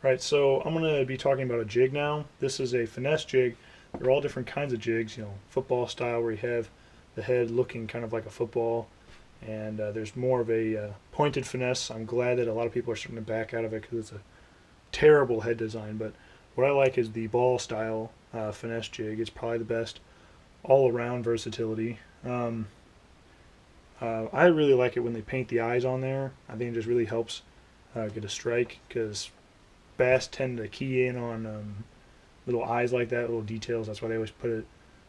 Alright, so I'm going to be talking about a jig now. This is a finesse jig. They're all different kinds of jigs, football style where you have the head looking kind of like a football, and there's more of a pointed finesse. I'm glad that a lot of people are starting to back out of it because it's a terrible head design, but what I like is the ball style finesse jig. It's probably the best all around versatility. I really like it when they paint the eyes on there. I think it just really helps get a strike because bass tend to key in on little eyes like that, little details. That's why they always put it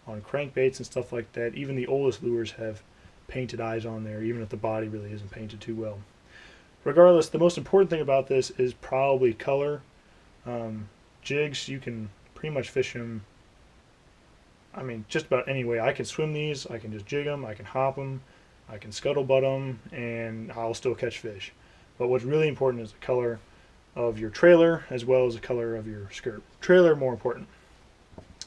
on crankbaits and stuff like that. Even the oldest lures have painted eyes on there, even if the body really isn't painted too well. Regardless, the most important thing about this is probably color. Jigs, you can pretty much fish them, I mean, just about any way. I can swim these, I can just jig them, I can hop them, I can scuttlebutt them, and I'll still catch fish. But what's really important is the color of your trailer as well as the color of your skirt. Trailer more important.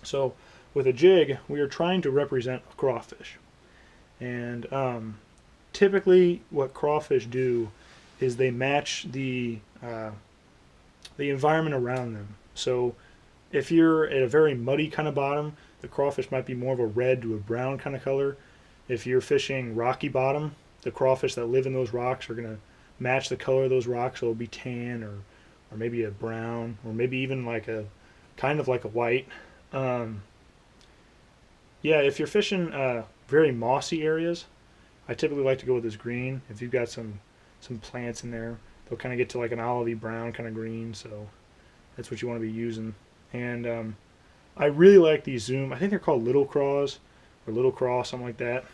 So with a jig, we are trying to represent a crawfish. And typically what crawfish do is they match the environment around them. So if you're at a very muddy kind of bottom, the crawfish might be more of a red to a brown kind of color. If you're fishing rocky bottom, the crawfish that live in those rocks are going to match the color of those rocks, so it'll be tan or maybe a brown, or maybe even like a kind of like a white. Yeah, if you're fishing very mossy areas, I typically like to go with this green. If you've got some plants in there, they'll kind of get to like an olivey brown kind of green, so that's what you want to be using. And I really like these Zoom, I think they're called Little Craws or Little Craw, something like that.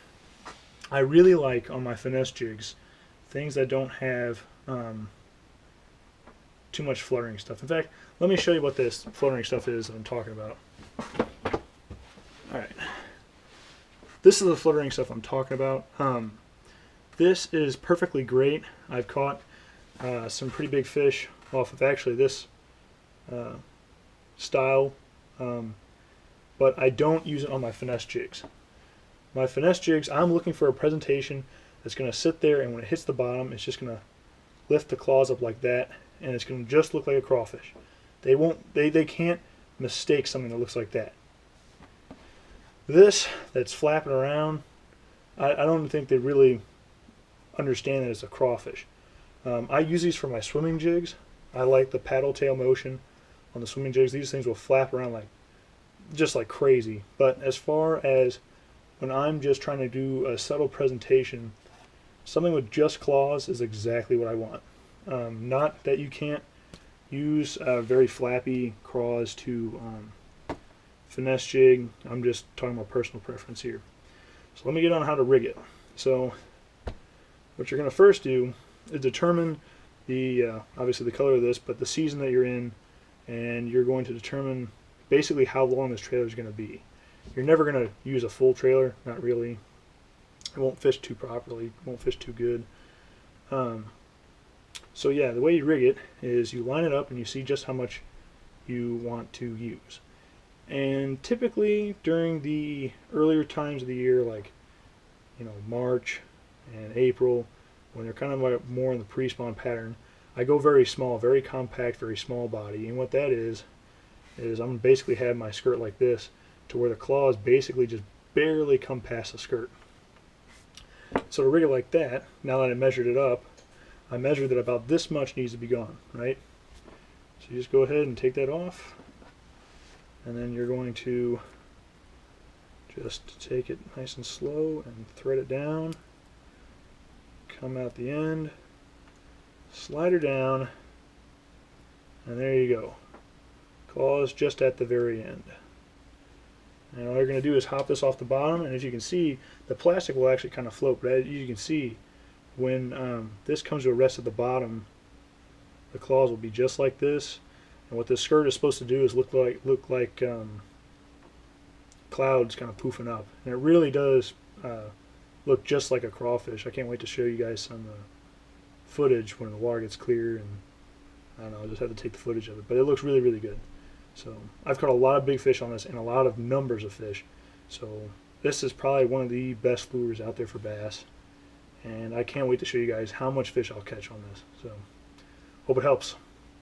I really like on my finesse jigs things that don't have too much fluttering stuff. In fact, let me show you what this fluttering stuff is that I'm talking about. Alright, this is the fluttering stuff I'm talking about. This is perfectly great. I've caught some pretty big fish off of actually this style, but I don't use it on my finesse jigs. My finesse jigs, I'm looking for a presentation that's going to sit there, and when it hits the bottom, it's just going to lift the claws up like that, and it's going to just look like a crawfish. They can't mistake something that looks like that. This that's flapping around, I don't think they really understand that it's a crawfish. I use these for my swimming jigs. I like the paddle tail motion on the swimming jigs. These things will flap around just like crazy. But as far as when I'm just trying to do a subtle presentation, something with just claws is exactly what I want. Not that you can't use very flappy craws to finesse jig. I'm just talking about personal preference here. So let me get on how to rig it. So what you're going to first do is determine the obviously the color of this, but the season that you're in, and you're going to determine basically how long this trailer is going to be. You're never going to use a full trailer, not really. It won't fish too properly, it won't fish too good. So yeah, the way you rig it is you line it up and you see just how much you want to use. And typically during the earlier times of the year, like March and April, when they're kind of like more in the pre-spawn pattern, I go very small, very compact, very small body. And what that is I'm basically have my skirt like this, to where the claws basically just barely come past the skirt. So to rig it like that, now that I measured it up, I measured that about this much needs to be gone, right? So you just go ahead and take that off, and then you're going to just take it nice and slow and thread it down, come out the end, slide her down, and there you go. Claws just at the very end. And all you're going to do is hop this off the bottom, and as you can see, the plastic will actually kind of float. But as you can see, when this comes to a rest at the bottom, the claws will be just like this. And what this skirt is supposed to do is look like clouds kind of poofing up. And it really does look just like a crawfish. I can't wait to show you guys some footage when the water gets clear, and I don't know, I'll just have to take the footage of it. But it looks really, really good. So I've caught a lot of big fish on this and a lot of numbers of fish. So this is probably one of the best lures out there for bass. And I can't wait to show you guys how much fish I'll catch on this. So hope it helps.